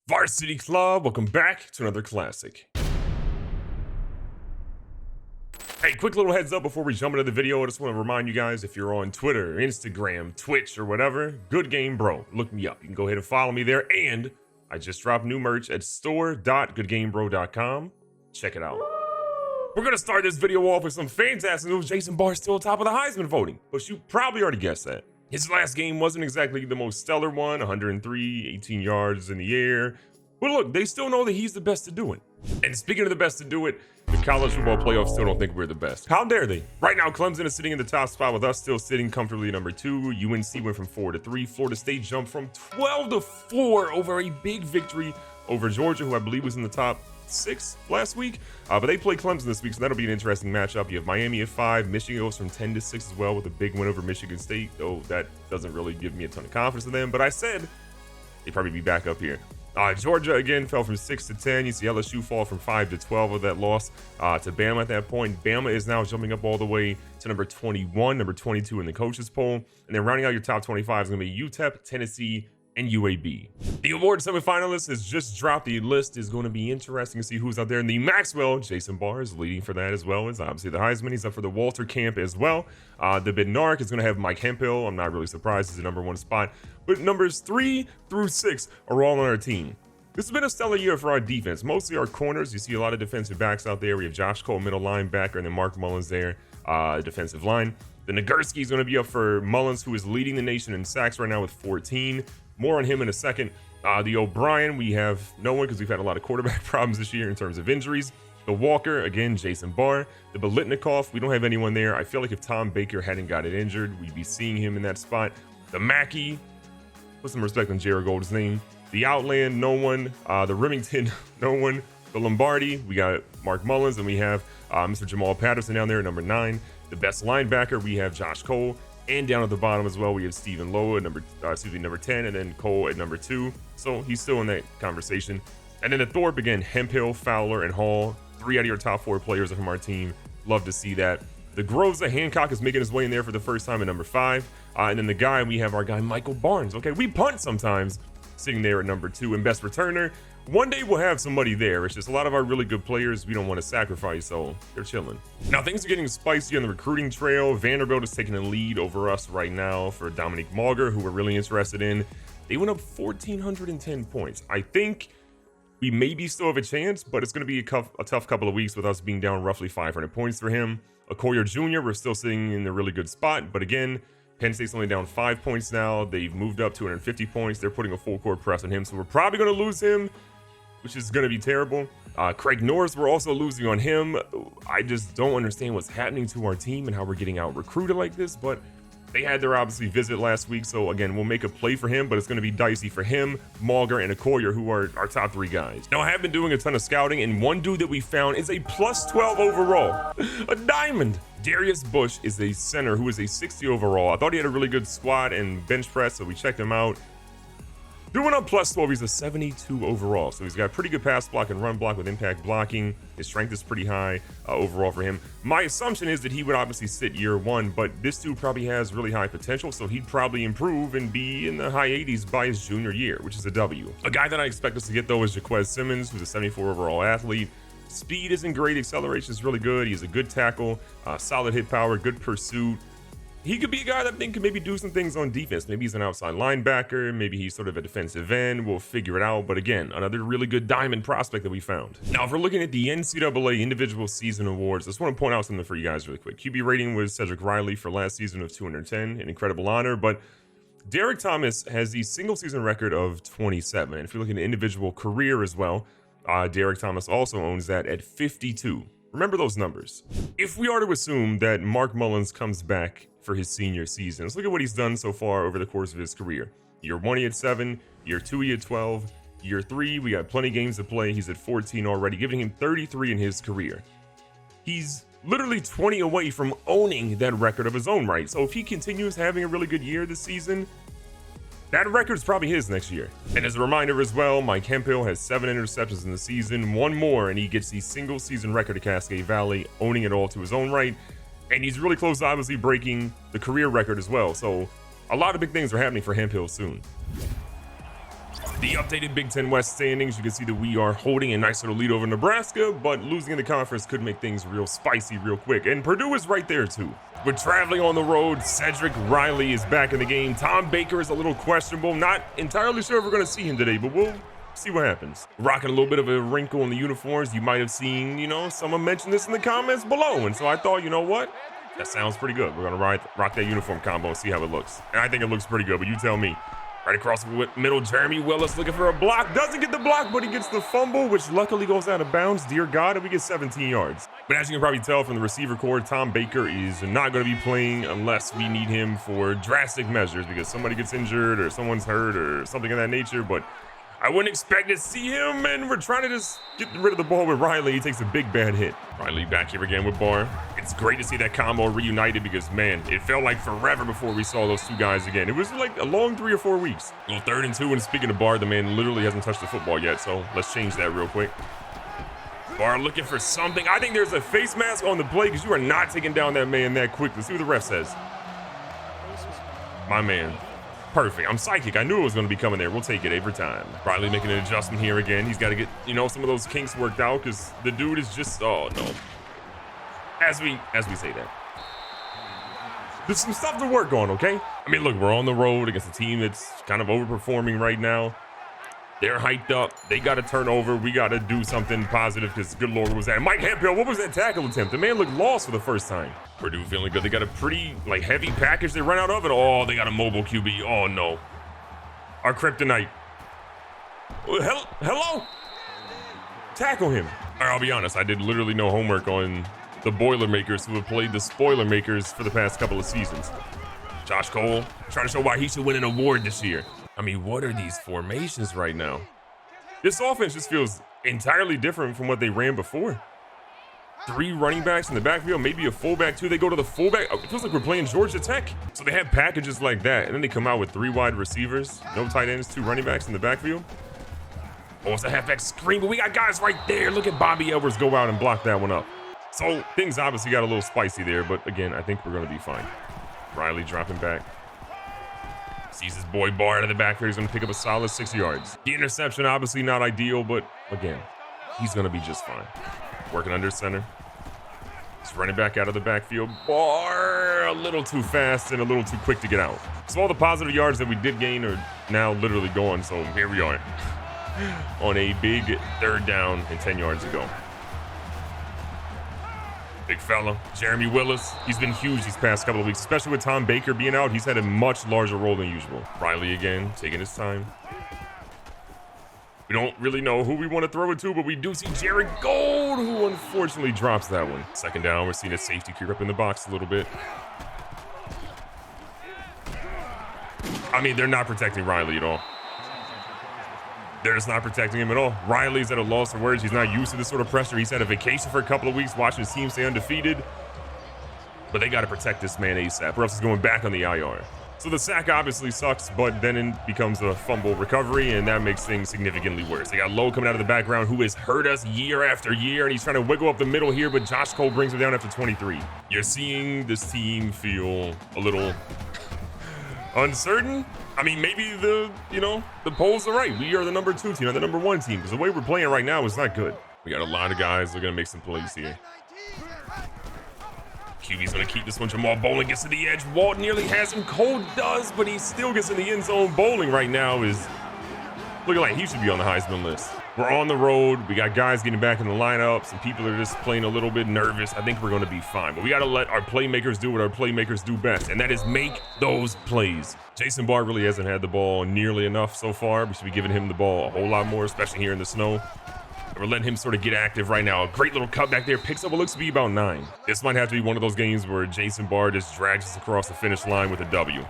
Varsity Club, welcome back to another classic. Hey, quick little heads up before we jump into the video. I just want to remind you guys, if you're on Twitter, Instagram, Twitch, or whatever, GoodGameBro, look me up. You can go ahead and follow me there. And I just dropped new merch at store.goodgamebro.com. Check it out. We're going to start this video off with some fantastic news. Jason Barr still top of the Heisman voting, but you probably already guessed that. His last game wasn't exactly the most stellar one, 103, 18 yards in the air. But look, they still know that he's the best to do it. And speaking of the best to do it, the college football playoffs still don't think we're the best. How dare they? Right now, Clemson is sitting in the top spot with us still sitting comfortably at number 2. UNC went from 4 to 3. Florida State jumped from 12 to 4 over a big victory over Georgia, who I believe was in the top 6 last week. But they play Clemson this week, so that'll be an interesting matchup. You have Miami at 5. Michigan goes from 10 to 6 as well with a big win over Michigan State, though that doesn't really give me a ton of confidence in them. But I said they'd probably be back up here. Georgia, again, fell from 6 to 10. You see LSU fall from 5 to 12 with that loss to Bama at that point. Bama is now jumping up all the way to number 21, number 22 in the coaches poll. And then rounding out your top 25 is going to be UTEP, Tennessee, and UAB. The award semifinalists has just dropped. The list is going to be interesting to see who's out there. And the Maxwell, Jason Barr is leading for that as well as obviously the Heisman. He's up for the Walter Camp as well. The Bednarik is going to have Mike Hemphill. I'm not really surprised. He's the number 1 spot. But numbers 3 through 6 are all on our team. This has been a stellar year for our defense. Mostly our corners. You see a lot of defensive backs out there. We have Josh Cole, middle linebacker, and then Mark Mullins there, defensive line. The Nagurski is going to be up for Mullins, who is leading the nation in sacks right now with 14. More on him in a second. The O'Brien, we have no one because we've had a lot of quarterback problems this year in terms of injuries. The Walker, again, Jason Barr. The Bolitnikoff, we don't have anyone there. I feel like if Tom Baker hadn't gotten injured, we'd be seeing him in that spot. The Mackey, put some respect on Jared Gold's name. The Outland, no one. The Remington, no one. The Lombardi, we got Mark Mullins, and we have Mr. Jamal Patterson down there at number 9. The best linebacker, we have Josh Cole. And down at the bottom as well, we have Stephen Lowe at number 10, and then Cole at number 2. So he's still in that conversation. And then the Thorpe, again, Hemphill, Fowler, and Hall. 3 out of your top 4 players are from our team. Love to see that. The Groves, Hancock is making his way in there for the first time at number 5. And then the guy, we have our guy, Michael Barnes. Okay, we punt sometimes, sitting there at number 2. And best returner, one day we'll have somebody there. It's just a lot of our really good players we don't want to sacrifice, so they're chilling. Now, things are getting spicy on the recruiting trail. Vanderbilt is taking the lead over us right now for Dominique Mauger, who we're really interested in. They went up 1,410 points. I think we maybe still have a chance, but it's going to be a tough couple of weeks with us being down roughly 500 points for him. Okoye Jr., we're still sitting in a really good spot, but again, Penn State's only down 5 points now. They've moved up 250 points. They're putting a full court press on him, so we're probably going to lose him, which is going to be terrible. Craig Norris, we're also losing on him. I just don't understand what's happening to our team and how we're getting out recruited like this, but they had their obviously visit last week, so again, we'll make a play for him, but it's going to be dicey for him, Mauger, and Okoye, who are our top 3 guys. Now, I have been doing a ton of scouting, and one dude that we found is a plus 12 overall, a diamond. Darius Bush is a center who is a 60 overall. I thought he had a really good squat and bench press, so we checked him out. Doing up plus 12, he's a 72 overall. So he's got pretty good pass block and run block with impact blocking. His strength is pretty high overall for him. My assumption is that he would obviously sit year 1, but this dude probably has really high potential, so he'd probably improve and be in the high 80s by his junior year, which is a W. A guy that I expect us to get, though, is Jaquez Simmons, who's a 74 overall athlete. Speed isn't great. Acceleration is really good. He's a good tackle, solid hit power, good pursuit. He could be a guy that I think could maybe do some things on defense. Maybe he's an outside linebacker. Maybe he's sort of a defensive end. We'll figure it out. But again, another really good diamond prospect that we found. Now, if we're looking at the NCAA individual season awards, I just want to point out something for you guys really quick. QB rating was Cedric Riley for last season of 210, an incredible honor. But Derek Thomas has the single season record of 27. And if you look at the individual career as well, Derek Thomas also owns that at 52. Remember those numbers. If we are to assume that Mark Mullins comes back for his senior season, let's look at what he's done so far over the course of his career. Year 1, he had 7. Year 2, he had 12. Year 3, we got plenty of games to play. He's at 14 already, giving him 33 in his career. He's literally 20 away from owning that record of his own right. So if he continues having a really good year this season, that record's probably his next year. And as a reminder as well, Mike Hemphill has 7 interceptions in the season, 1 more, and he gets the single season record at Cascade Valley, owning it all to his own right. And he's really close to obviously breaking the career record as well. So a lot of big things are happening for Hemphill soon. The updated Big Ten West standings, you can see that we are holding a nice little lead over Nebraska, but losing in the conference could make things real spicy real quick. And Purdue is right there too. We're traveling on the road. Cedric Riley is back in the game. Tom Baker is a little questionable. Not entirely sure if we're going to see him today, but we'll see what happens. Rocking a little bit of a wrinkle in the uniforms. You might have seen, someone mention this in the comments below. And so I thought, you know what? That sounds pretty good. We're going to rock that uniform combo and see how it looks. And I think it looks pretty good, but you tell me. Right across the middle, Jeremy Willis looking for a block. Doesn't get the block, but he gets the fumble, which luckily goes out of bounds. Dear God, and we get 17 yards. But as you can probably tell from the receiver corps, Tom Baker is not going to be playing unless we need him for drastic measures because somebody gets injured or someone's hurt or something of that nature. But I wouldn't expect to see him, and we're trying to just get rid of the ball with Riley. He takes a big bad hit. Riley back here again with Barr. It's great to see that combo reunited because, man, it felt like forever before we saw those two guys again. It was like a long 3 or 4 weeks. A little 3rd and 2, and speaking of Barr, the man literally hasn't touched the football yet, so let's change that real quick. Barr looking for something. I think there's a face mask on the play because you are not taking down that man that quick. Let's see what the ref says. My man. Perfect. I'm psychic. I knew it was going to be coming there. We'll take it every time. Riley making an adjustment here again. He's got to get, some of those kinks worked out because the dude is just, oh no. As we say that. There's some stuff to work on, okay? I mean, look, we're on the road against a team that's kind of overperforming right now. They're hyped up. They got to turn over. We got to do something positive because, good Lord, what was that? Mike Hemphill, what was that tackle attempt? The man looked lost for the first time. Purdue feeling good. They got a pretty, heavy package they run out of, and oh, they got a mobile QB. Oh, no. Our kryptonite. Hello? Tackle him. All right, I'll be honest. I did literally no homework on the Boilermakers who have played the Spoilermakers for the past couple of seasons. Josh Cole trying to show why he should win an award this year. I mean, what are these formations right now? This offense just feels entirely different from what they ran before. 3 running backs in the backfield, maybe a fullback too. They go to the fullback. It feels like we're playing Georgia Tech. So they have packages like that, and then they come out with 3 wide receivers, no tight ends, 2 running backs in the backfield. Oh, it's a halfback screen, but we got guys right there. Look at Bobby Edwards go out and block that one up. So things obviously got a little spicy there, but again, I think we're going to be fine. Riley dropping back. Sees his boy Barr out of the backfield. He's going to pick up a solid 6 yards. The interception, obviously not ideal, but again, he's going to be just fine. Working under center. He's running back out of the backfield. Barr a little too fast and a little too quick to get out. So all the positive yards that we did gain are now literally gone. So here we are on a big 3rd down and 10 yards to go. Big fella, Jeremy Willis. He's been huge these past couple of weeks, especially with Tom Baker being out. He's had a much larger role than usual. Riley again, taking his time. We don't really know who we want to throw it to, but we do see Jared Gold, who unfortunately drops that one. 2nd down, we're seeing a safety creep up in the box a little bit. I mean, they're not protecting Riley at all. They're just not protecting him at all. Riley's at a loss for words. He's not used to this sort of pressure. He's had a vacation for a couple of weeks watching his team stay undefeated. But they got to protect this man ASAP, or else he's going back on the IR. So the sack obviously sucks, but then it becomes a fumble recovery, and that makes things significantly worse. They got Lowe coming out of the background, who has hurt us year after year, and he's trying to wiggle up the middle here, but Josh Cole brings him down after 23. You're seeing this team feel a little uncertain. I mean, maybe the polls are right. We are the number 2 team, not the number 1 team, because the way we're playing right now is not good. We got a lot of guys that are going to make some plays here. QB's going to keep this one. Jamal Bowling gets to the edge. Walt nearly has him. Cole does, but he still gets in the end zone. Bowling right now is looking like he should be on the Heisman list. We're on the road. We got guys getting back in the lineup. Some people are just playing a little bit nervous. I think we're going to be fine. But we got to let our playmakers do what our playmakers do best, and that is make those plays. Jason Barr really hasn't had the ball nearly enough so far. We should be giving him the ball a whole lot more, especially here in the snow. And we're letting him sort of get active right now. A great little cut back there. Picks up what looks to be about 9. This might have to be one of those games where Jason Barr just drags us across the finish line with a W.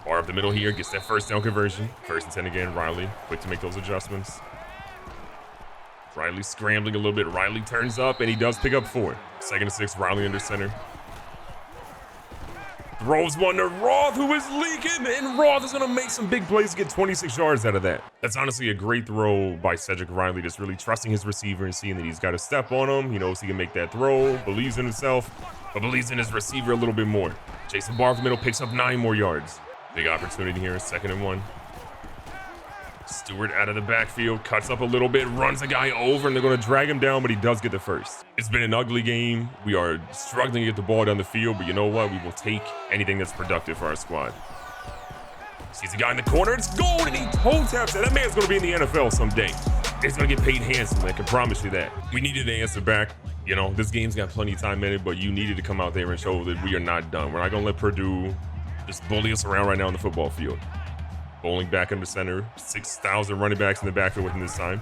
Barr up the middle here. Gets that 1st down conversion. 1st and 10 again. Riley quick to make those adjustments. Riley scrambling a little bit. Riley turns up, and he does pick up 4. 2nd and 6. Riley under center. Throws one to Roth, who is leaking, and Roth is going to make some big plays to get 26 yards out of that. That's honestly a great throw by Cedric Riley, just really trusting his receiver and seeing that he's got a step on him. He knows he can make that throw, believes in himself, but believes in his receiver a little bit more. Jason Barr from the middle picks up 9 more yards. Big opportunity here, 2nd and 1. Stewart out of the backfield, cuts up a little bit, runs a guy over, and they're going to drag him down, but he does get the first. It's been an ugly game. We are struggling to get the ball down the field, but you know what? We will take anything that's productive for our squad. Sees a guy in the corner. It's gold, and he toe taps it. That man's going to be in the NFL someday. He's going to get paid handsomely. I can promise you that. We needed to answer back. You know, this game's got plenty of time in it, but you needed to come out there and show that we are not done. We're not going to let Purdue just bully us around right now on the football field. Bowling back in the center, 6,000 running backs in the backfield within this time.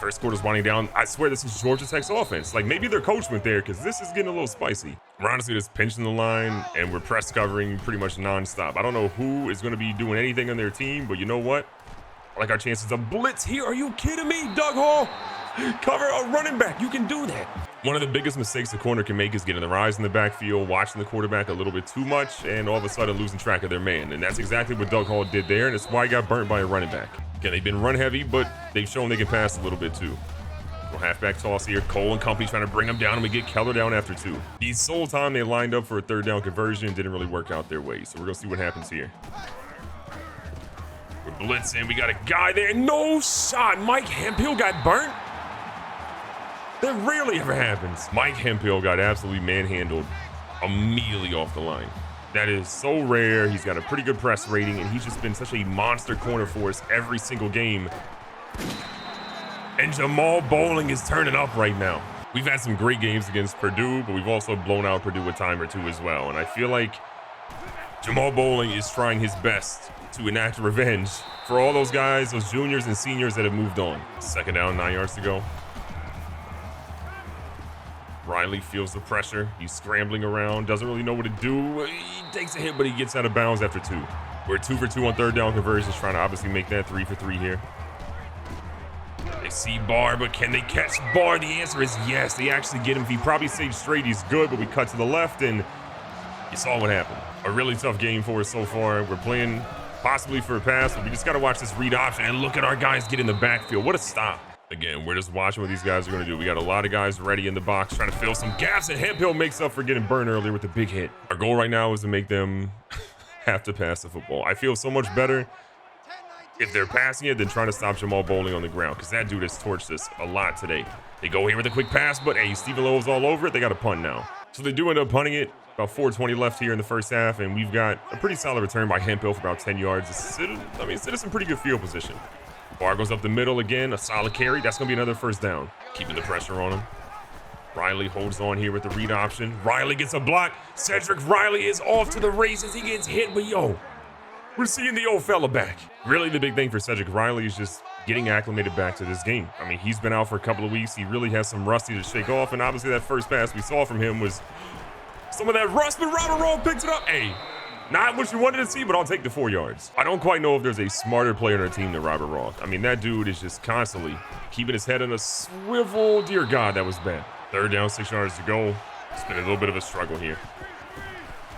First quarter's winding down. I swear this is Georgia Tech's offense. Like, maybe their coach went there because this is getting a little spicy. We're honestly just pinching the line, and we're press covering pretty much nonstop. I don't know who is going to be doing anything on their team, but you know what? I like our chances of blitz here. Are you kidding me, Doug Hall? Cover a running back. You can do that. One of the biggest mistakes a corner can make is getting the rise in the backfield, watching the quarterback a little bit too much, and all of a sudden losing track of their man. And that's exactly what Doug Hall did there, and it's why he got burnt by a running back. Again, they've been run heavy, but they've shown they can pass a little bit too. Little halfback toss here. Cole and company trying to bring him down, and we get Keller down after 2. The whole time they lined up for a third down conversion, didn't really work out their way. So we're going to see what happens here. We're blitzing. We got a guy there. No shot. Mike Hemphill got burnt. That rarely ever happens. Mike Hemphill got absolutely manhandled immediately off the line. That is so rare. He's got a pretty good press rating, and he's just been such a monster corner for us every single game. And Jamal Bowling is turning up right now. We've had some great games against Purdue, but we've also blown out Purdue a time or two as well. And I feel like Jamal Bowling is trying his best to enact revenge for all those guys, those juniors and seniors that have moved on. Second down, 9 yards to go. Riley feels the pressure. He's scrambling around, doesn't really know what to do. He takes a hit, but he gets out of bounds after 2. We're 2 for 2 on third down conversions, trying to obviously make that 3 for 3 here. They see Barr, but can they catch Barr? The answer is yes. They actually get him. If he probably stays straight, he's good, but we cut to the left, and you saw what happened. A really tough game for us so far. We're playing possibly for a pass, but we just got to watch this read option and look at our guys get in the backfield. What a stop. Again, we're just watching what these guys are going to do. We got a lot of guys ready in the box trying to fill some gaps, and Hemphill makes up for getting burned earlier with a big hit. Our goal right now is to make them have to pass the football. I feel so much better if they're passing it than trying to stop Jamal Bowling on the ground, because that dude has torched us a lot today. They go here with a quick pass, but hey, Stephen Lowe's all over it. They got a punt now. So they do end up punting it. About 4:20 left here in the first half, and we've got a pretty solid return by Hemphill for about 10 yards. It's in some pretty good field position. Barr goes up the middle again, a solid carry. That's going to be another first down. Keeping the pressure on him. Riley holds on here with the read option. Riley gets a block. Cedric Riley is off to the races. He gets hit, but yo, we're seeing the old fella back. Really, the big thing for Cedric Riley is just getting acclimated back to this game. I mean, he's been out for a couple of weeks. He really has some rusty to shake off, and obviously that first pass we saw from him was some of that rust, but Robert Roll picked it up. Hey, not what you wanted to see, but I'll take the 4 yards. I don't quite know if there's a smarter player on our team than Robert Roth. I mean, that dude is just constantly keeping his head on a swivel. Dear God, that was bad. Third down, 6 yards to go. It's been a little bit of a struggle here.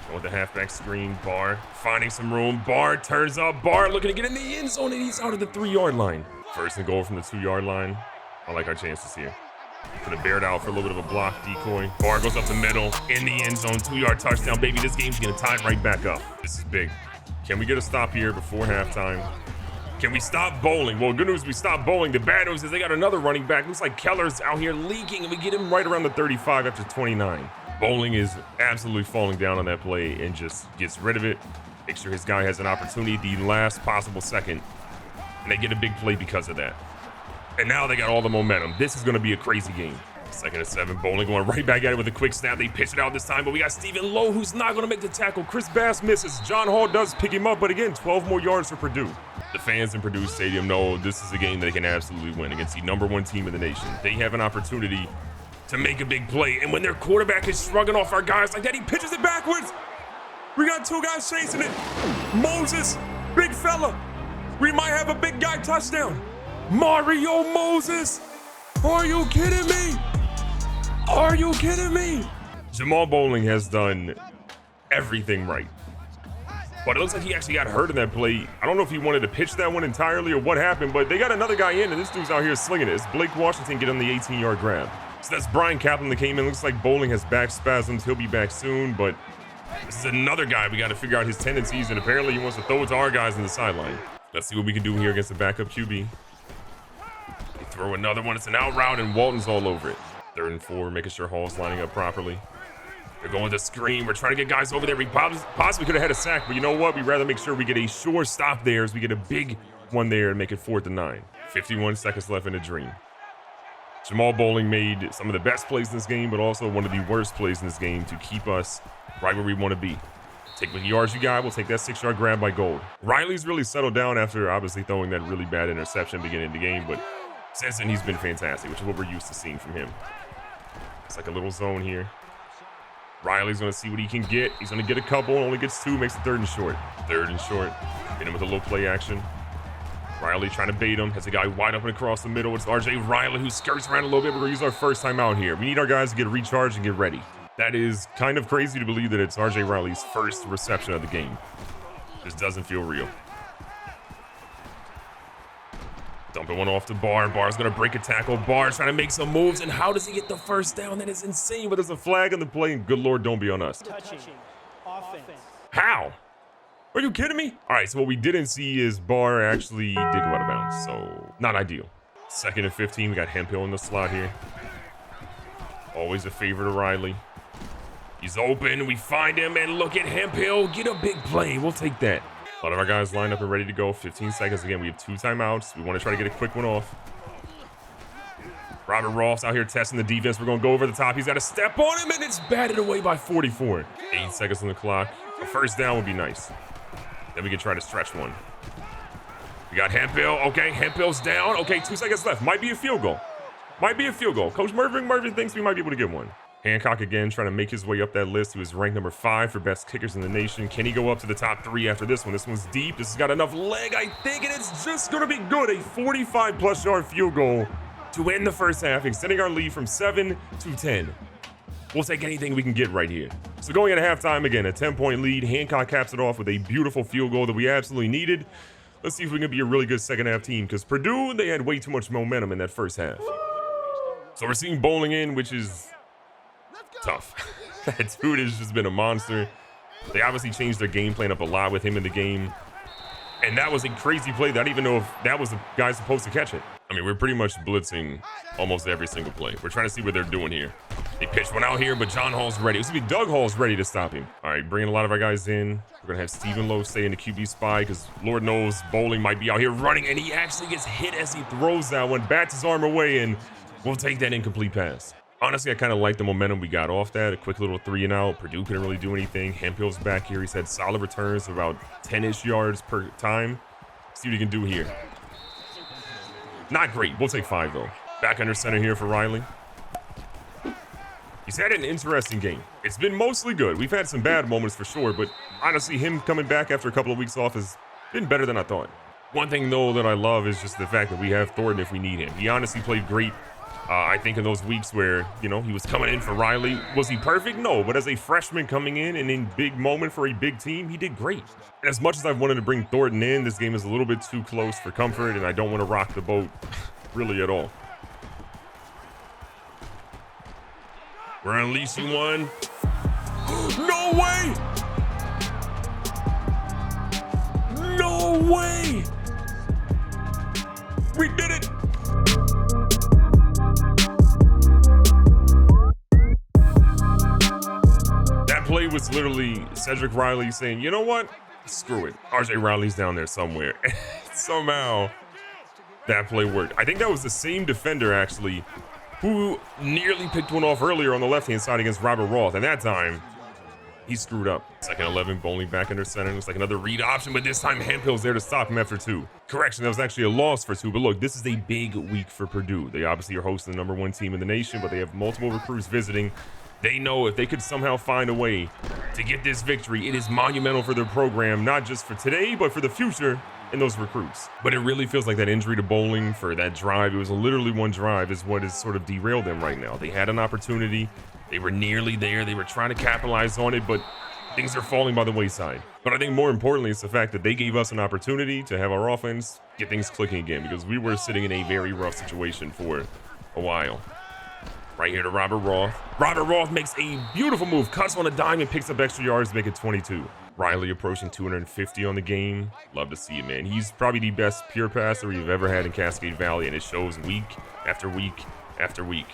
Going with the halfback screen. Barr finding some room. Barr turns up. Barr looking to get in the end zone, and he's out of the 3-yard line. First and goal from the 2-yard line. I like our chances here. Gonna bear it out for a little bit of a block decoy. Barr goes up the middle, in the end zone, 2-yard touchdown. Baby, this game's gonna tie right back up. This is big. Can we get a stop here before halftime? Can we stop Bowling? Well, good news, we stopped Bowling. The bad news is they got another running back. Looks like Keller's out here leaking, and we get him right around the 35 after 29. Bowling is absolutely falling down on that play and just gets rid of it. Make sure his guy has an opportunity, the last possible second, and they get a big play because of that. And now they got all the momentum. This is going to be a crazy game. 2nd and 7. Bowling going right back at it with a quick snap. They pitch it out this time, but we got Stephen Lowe, who's not going to make the tackle. Chris Bass misses. John Hall does pick him up, but again, 12 more yards for Purdue. The fans in Purdue Stadium know this is a game they can absolutely win against the #1 team in the nation. They have an opportunity to make a big play, and when their quarterback is shrugging off our guys like that, he pitches it backwards. We got 2 guys chasing it. Moses, big fella. We might have a big guy touchdown. Mario Moses! Are you kidding me? Are you kidding me? Jamal Bowling has done everything right. But it looks like he actually got hurt in that play. I don't know if he wanted to pitch that one entirely or what happened, but they got another guy in, and this dude's out here slinging it. It's Blake Washington getting on the 18-yard grab. So that's Brian Kaplan that came in. Looks like Bowling has back spasms. He'll be back soon, but this is another guy we got to figure out his tendencies, and apparently he wants to throw it to our guys in the sideline. Let's see what we can do here against the backup QB. They throw another one. It's an out route, and Walton's all over it. 3rd and 4, making sure Hall's lining up properly. They're going to screen. We're trying to get guys over there. We possibly could have had a sack, but you know what? We'd rather make sure we get a sure stop there as we get a big one there and make it 4th and 9. 51 seconds left in the dream. Jamal Bowling made some of the best plays in this game, but also one of the worst plays in this game to keep us right where we want to be. Take what yards you got. We'll take that 6-yard grab by Gold. Riley's really settled down after obviously throwing that really bad interception beginning of the game, but since then he's been fantastic, which is what we're used to seeing from him. It's like a little zone here. Riley's going to see what he can get. He's going to get a couple, only gets 2, makes it 3rd and short. 3rd and short. Hit him with a little play action. Riley trying to bait him. Has a guy wide open across the middle. It's RJ Riley who skirts around a little bit. We're going to use our first time out here. We need our guys to get recharged and get ready. That is kind of crazy to believe that it's RJ Riley's first reception of the game. This doesn't feel real. Dumping one off to Barr. Barr's going to break a tackle. Barr's trying to make some moves. And how does he get the first down? That is insane. But there's a flag on the play. And good Lord, don't be on us. Touching. Offense. How? Are you kidding me? All right, so what we didn't see is Barr actually did go out of bounds. So not ideal. 2nd and 15. We got Hemphill in the slot here. Always a favorite of Riley. He's open. We find him. And look at Hemphill. Get a big play. We'll take that. A lot of our guys lined up and ready to go. 15 seconds. Again, we have 2 timeouts. We want to try to get a quick one off. Robert Ross out here testing the defense. We're going to go over the top. He's got a step on him, and it's batted away by 44. 8 seconds on the clock. A first down would be nice. Then we can try to stretch one. We got Hemphill. Okay, Hemphill's down. Okay, 2 seconds left. Might be a field goal. Might be a field goal. Coach Mervin thinks we might be able to get one. Hancock again trying to make his way up that list. He was ranked number 5 for best kickers in the nation. Can he go up to the top 3 after this one? This one's deep. This has got enough leg, I think, and it's just going to be good. A 45-plus yard field goal to end the first half, extending our lead from 7 to 10. We'll take anything we can get right here. So going into halftime, again, a 10-point lead. Hancock caps it off with a beautiful field goal that we absolutely needed. Let's see if we can be a really good second-half team, because Purdue, they had way too much momentum in that first half. So we're seeing Bowling in, which is tough. That dude has just been a monster. They obviously changed their game plan up a lot with him in the game. And that was a crazy play. I don't even know if that was the guy supposed to catch it. I mean, we're pretty much blitzing almost every single play. We're trying to see what they're doing here. They pitched one out here, but John Hall's ready. It's going to be Doug Hall's ready to stop him. All right, bringing a lot of our guys in. We're going to have Stephen Lowe stay in the QB spy because Lord knows Bowling might be out here running, and he actually gets hit as he throws that one, bats his arm away, and we'll take that incomplete pass. Honestly, I kind of like the momentum we got off that. A quick little 3 and out. Purdue couldn't really do anything. Hemphill's back here. He's had solid returns of about 10-ish yards per time. See what he can do here. Not great. We'll take 5, though. Back under center here for Riley. He's had an interesting game. It's been mostly good. We've had some bad moments for sure, but honestly, him coming back after a couple of weeks off has been better than I thought. One thing, though, that I love is just the fact that we have Thornton if we need him. He honestly played great. I think in those weeks where, you know, he was coming in for Riley. Was he perfect? No, but as a freshman coming in and in big moment for a big team, he did great. And as much as I've wanted to bring Thornton in, this game is a little bit too close for comfort, and I don't want to rock the boat really at all. We're unleashing one. No way! No way! We did it! Play was literally Cedric Riley saying, you know what? Screw it. RJ Riley's down there somewhere. Somehow that play worked. I think that was the same defender actually who nearly picked one off earlier on the left-hand side against Robert Roth. And that time he screwed up. 2nd 11, Bowling back under center. Looks like another read option, but this time Hemphill's there to stop him after 2. Correction, that was actually a loss for 2. But look, this is a big week for Purdue. They obviously are hosting the #1 team in the nation, but they have multiple recruits visiting. They know if they could somehow find a way to get this victory, it is monumental for their program, not just for today, but for the future and those recruits. But it really feels like that injury to Bowling for that drive, it was literally one drive, is what has sort of derailed them right now. They had an opportunity. They were nearly there. They were trying to capitalize on it, but things are falling by the wayside. But I think more importantly, it's the fact that they gave us an opportunity to have our offense get things clicking again, because we were sitting in a very rough situation for a while. Right here to Robert Roth. Robert Roth makes a beautiful move, cuts on a dime and picks up extra yards to make it 22. Riley approaching 250 on the game. Love to see it, man. He's probably the best pure passer we've ever had in Cascade Valley, and it shows week after week after week.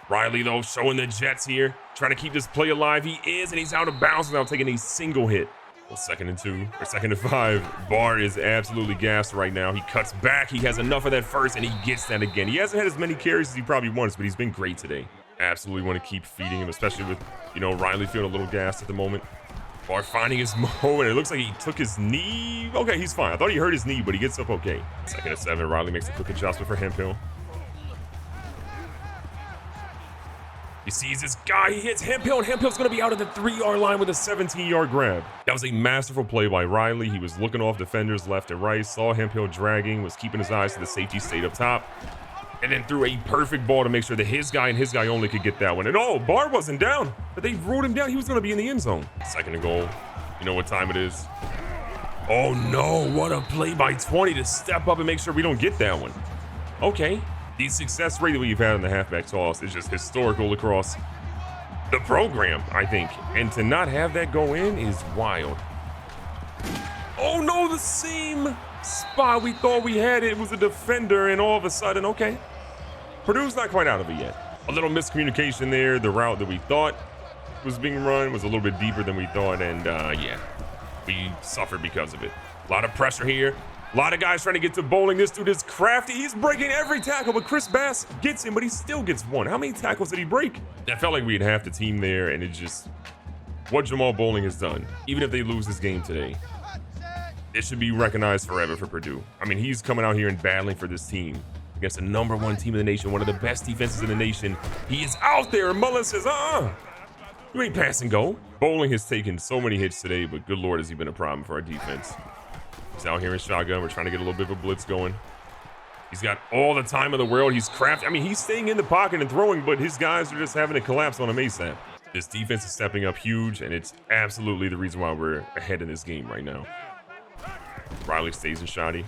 Riley, though, showing the Jets here, trying to keep this play alive. He is, and he's out of bounds without taking a single hit. Well, 2nd and 2, or 2nd and 5. Barr is absolutely gassed right now. He cuts back. He has enough of that first, and he gets that again. He hasn't had as many carries as he probably wants, but he's been great today. Absolutely want to keep feeding him, especially with, Riley feeling a little gassed at the moment. Barr finding his moment. It looks like he took his knee. Okay, he's fine. I thought he hurt his knee, but he gets up okay. 2nd and 7. Riley makes a quick adjustment for Hemphill. He sees this guy. He hits Hemphill, and Hemphill's going to be out at the 3-yard line with a 17-yard grab. That was a masterful play by Riley. He was looking off defenders left and right, saw Hemphill dragging, was keeping his eyes to the safety, stayed up top, and then threw a perfect ball to make sure that his guy and his guy only could get that one. And Barr wasn't down, but they ruled him down. He was going to be in the end zone. 2nd and goal. You know what time it is? Oh no, what a play by 20 to step up and make sure we don't get that one. Okay. The success rate that we've had in the halfback toss is just historical across the program, I think. And to not have that go in is wild. Oh no, the same spot we thought we had. It was a defender, and all of a sudden, okay. Purdue's not quite out of it yet. A little miscommunication there. The route that we thought was being run was a little bit deeper than we thought, and yeah, we suffered because of it. A lot of pressure here. A lot of guys trying to get to Bowling. This dude is crafty. He's breaking every tackle, but Chris Bass gets him, but he still gets one. How many tackles did he break? I felt like we had half the team there, and it just, what Jamal Bowling has done, even if they lose this game today, it should be recognized forever for Purdue. I mean, he's coming out here and battling for this team against the #1 team in the nation, one of the best defenses in the nation. He is out there, and Mullen says, you ain't pass and go. Bowling has taken so many hits today, but good Lord, has he been a problem for our defense. He's out here in shotgun. We're trying to get a little bit of a blitz going. He's got all the time in the world. He's crafty. I mean, he's staying in the pocket and throwing, but his guys are just having to collapse on him ASAP. This defense is stepping up huge, and it's absolutely the reason why we're ahead in this game right now. Riley stays in shoddy.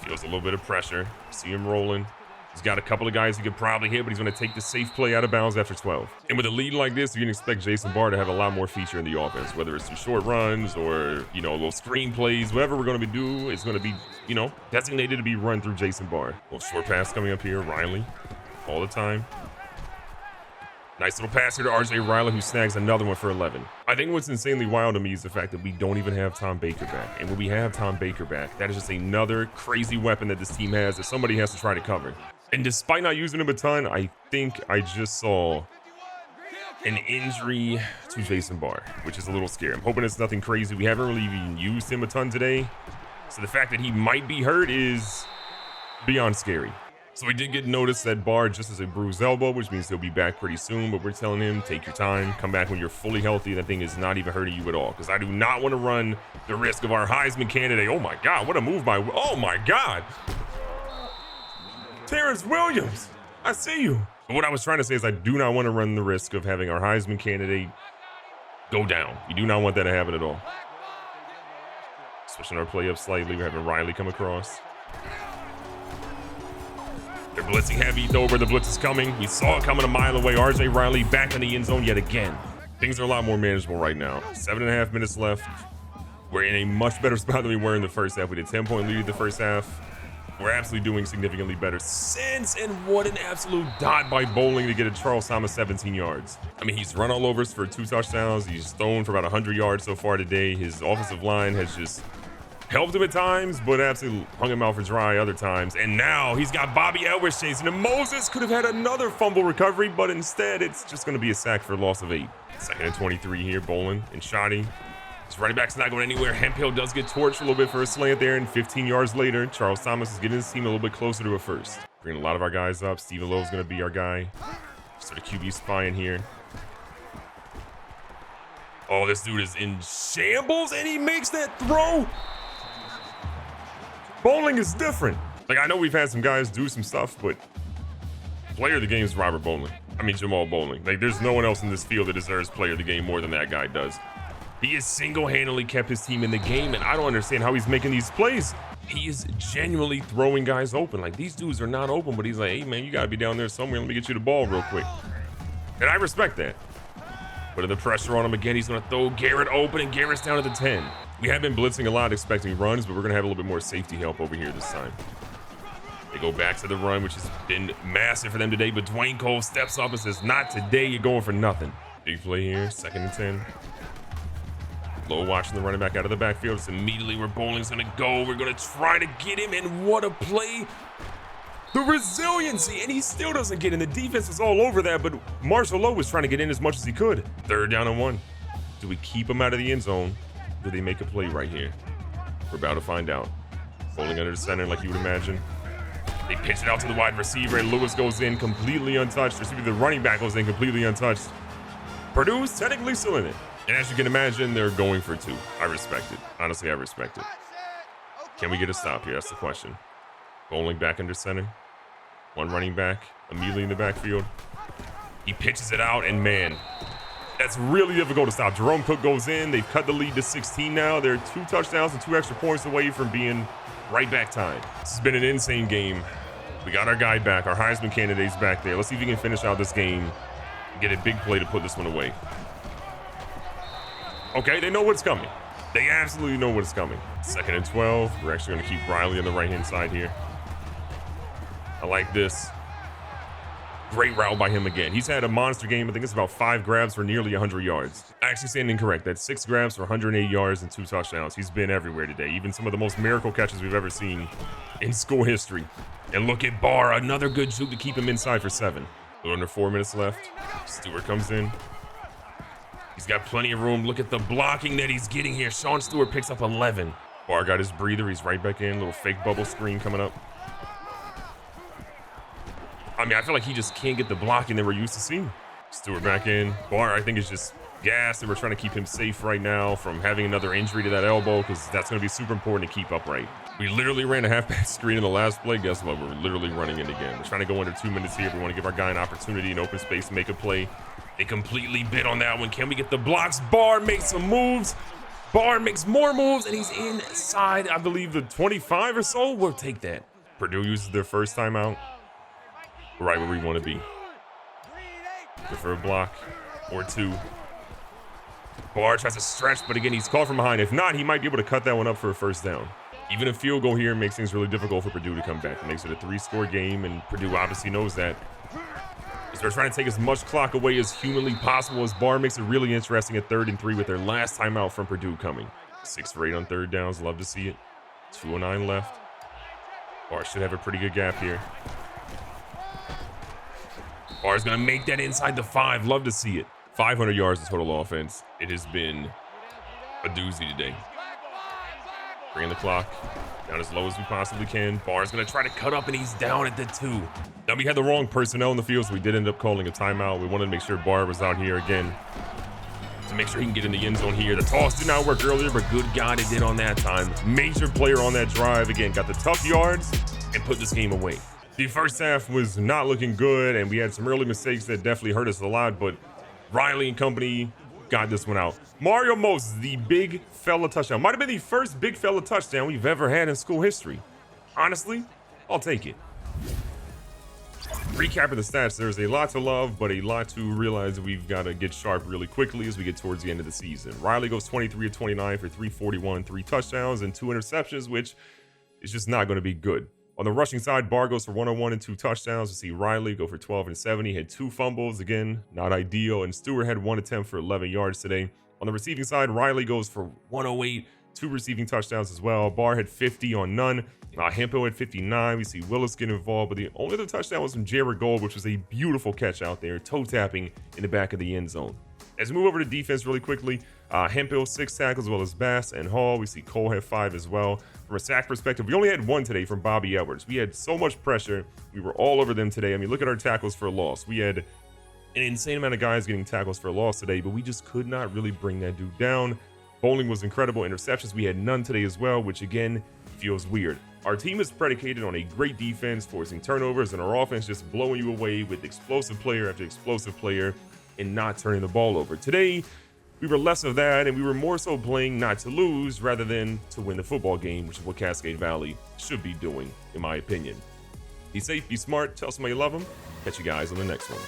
Feels a little bit of pressure. See him rolling. He's got a couple of guys he could probably hit, but he's going to take the safe play out of bounds after 12. And with a lead like this, you can expect Jason Barr to have a lot more feature in the offense, whether it's through short runs or, little screen plays. Whatever we're going to do is going to be, designated to be run through Jason Barr. Little short pass coming up here. Riley all the time. Nice little pass here to RJ Riley, who snags another one for 11. I think what's insanely wild to me is the fact that we don't even have Tom Baker back. And when we have Tom Baker back, that is just another crazy weapon that this team has that somebody has to try to cover. And despite not using him a ton, I think I just saw an injury to Jason Barr, which is a little scary. I'm hoping it's nothing crazy. We haven't really even used him a ton today. So the fact that he might be hurt is beyond scary. So we did get notice that Barr just has a bruised elbow, which means he'll be back pretty soon. But we're telling him, take your time, come back when you're fully healthy. That thing is not even hurting you at all. Because I do not want to run the risk of our Heisman candidate. Oh my God, what a move by, oh my God. Terrence Williams, I see you. But what I was trying to say is I do not want to run the risk of having our Heisman candidate go down. We do not want that to happen at all. Switching our play up slightly. We're having Riley come across. They're blitzing heavy, though, where the blitz is coming. We saw it coming a mile away. RJ Riley back in the end zone yet again. Things are a lot more manageable right now. 7.5 minutes left. We're in a much better spot than we were in the first half. We did 10-point lead the first half. We're absolutely doing significantly better since, and what an absolute dot by Bowling to get a Charles Thomas 17 yards. I mean, he's run all over us for 2 touchdowns. He's thrown for about 100 yards so far today. His offensive line has just helped him at times, but absolutely hung him out for dry other times. And now he's got Bobby Edwards chasing him. Moses could have had another fumble recovery, but instead it's just going to be a sack for a loss of 8. 2nd and 23 here, Bowling and Shoddy. His running back's not going anywhere. Hemphill does get torched a little bit for a slant there, and 15 yards later, Charles Thomas is getting his team a little bit closer to a first. Bringing a lot of our guys up. Stephen Lowe's going to be our guy. Sort of QB spy in here. Oh, this dude is in shambles, and he makes that throw. Bowling is different. Like, I know we've had some guys do some stuff, but player of the game is Robert Bowling. I mean, Jamal Bowling. Like, there's no one else in this field that deserves player of the game more than that guy does. He has single-handedly kept his team in the game, and I don't understand how he's making these plays. He is genuinely throwing guys open. Like, these dudes are not open, but he's like, hey, man, you got to be down there somewhere. Let me get you the ball real quick. And I respect that. Putting the pressure on him again. He's going to throw Garrett open, and Garrett's down to the 10. We have been blitzing a lot, expecting runs, but we're going to have a little bit more safety help over here this time. They go back to the run, which has been massive for them today, but Dwayne Cole steps up and says, not today, you're going for nothing. Big play here, 2nd and 10. Low watching the running back out of the backfield. It's immediately where Bowling's going to go. We're going to try to get him, and what a play. The resiliency, and he still doesn't get in. The defense was all over that, but Marshall Lowe was trying to get in as much as he could. 3rd down and 1. Do we keep him out of the end zone? Do they make a play right here? We're about to find out. Bowling under the center like you would imagine. They pitch it out to the wide receiver, and Lewis goes in completely untouched. Or the running back goes in completely untouched. Purdue's technically still in it. And as you can imagine, they're going for 2. I respect it. Honestly, I respect it. Can we get a stop here? That's the question. Bowling back under center. 1 running back immediately in the backfield. He pitches it out, and man, that's really difficult to stop. Jerome Cook goes in. They've cut the lead to 16 now. They're 2 touchdowns and 2 extra points away from being right back tied. This has been an insane game. We got our guy back, our Heisman candidate's back there. Let's see if we can finish out this game and get a big play to put this one away. Okay, they know what's coming. They absolutely know what's coming. 2nd and 12. We're actually going to keep Riley on the right-hand side here. I like this. Great route by him again. He's had a monster game. I think it's about 5 grabs for nearly 100 yards. I actually stand incorrect. That's 6 grabs for 108 yards and 2 touchdowns. He's been everywhere today. Even some of the most miracle catches we've ever seen in school history. And look at Barr. Another good juke to keep him inside for 7. A little under 4 minutes left. Stewart comes in. He's got plenty of room. Look at the blocking that he's getting here. Sean Stewart picks up 11. Barr got his breather. He's right back in. Little fake bubble screen coming up. I mean, I feel like he just can't get the blocking that we're used to seeing. Stewart back in. Barr, I think, is just gassed, and we're trying to keep him safe right now from having another injury to that elbow, because that's going to be super important to keep upright. We literally ran a halfback screen in the last play. Guess what? We're literally running it again. We're trying to go under 2 minutes here. We want to give our guy an opportunity in open space to make a play. They completely bit on that one. Can we get the blocks? Barr makes some moves. Barr makes more moves, and he's inside, I believe, the 25 or so. We'll take that. Purdue uses their first timeout. Right where we want to be. Go for a block or 2. Barr tries to stretch, but again, he's caught from behind. If not, he might be able to cut that one up for a 1st down. Even a field goal here makes things really difficult for Purdue to come back. It makes it a 3-score game, and Purdue obviously knows that. So they're trying to take as much clock away as humanly possible, as Barr makes it really interesting at 3rd and 3 with their last timeout from Purdue coming. 6 for 8 on 3rd downs. Love to see it. 2:09 left. Barr should have a pretty good gap here. Barr's going to make that inside the 5. Love to see it. 500 yards in total offense. It has been a doozy today. Bringing the clock down as low as we possibly can. Barr's going to try to cut up, and he's down at the 2. Now, we had the wrong personnel in the field, so we did end up calling a timeout. We wanted to make sure Barr was out here again to make sure he can get in the end zone here. The toss did not work earlier, but good God, it did on that time. Major player on that drive. Again, got the tough yards and put this game away. The first half was not looking good, and we had some early mistakes that definitely hurt us a lot, but Riley and company got this one out. Mario Moses, the big fella touchdown. Might have been the first big fella touchdown we've ever had in school history. Honestly, I'll take it. Recapping the stats, there's a lot to love, but a lot to realize that we've got to get sharp really quickly as we get towards the end of the season. Riley goes 23 of 29 for 341, 3 touchdowns and 2 interceptions, which is just not going to be good. On the rushing side, Barr goes for 101 and 2 touchdowns. We see Riley go for 12 and 7. He had 2 fumbles. Again, not ideal. And Stewart had 1 attempt for 11 yards today. On the receiving side, Riley goes for 108, 2 receiving touchdowns as well. Barr had 50 on none. Hempo had 59. We see Willis get involved, but the only other touchdown was from Jared Gold, which was a beautiful catch out there, toe tapping in the back of the end zone. As we move over to defense really quickly, Hempo 6 tackles as well as Bass and Hall. We see Cole have 5 as well. From a sack perspective, we only had 1 today from Bobby Edwards. We had so much pressure. We were all over them today. I mean, look at our tackles for a loss. We had an insane amount of guys getting tackles for a loss today, but we just could not really bring that dude down. Bowling was incredible. Interceptions, we had none today as well, which again, feels weird. Our team is predicated on a great defense, forcing turnovers, and our offense just blowing you away with explosive player after explosive player and not turning the ball over. Today, we were less of that, and we were more so playing not to lose rather than to win the football game, which is what Cascade Valley should be doing, in my opinion. Be safe, be smart, tell somebody you love them. Catch you guys on the next one.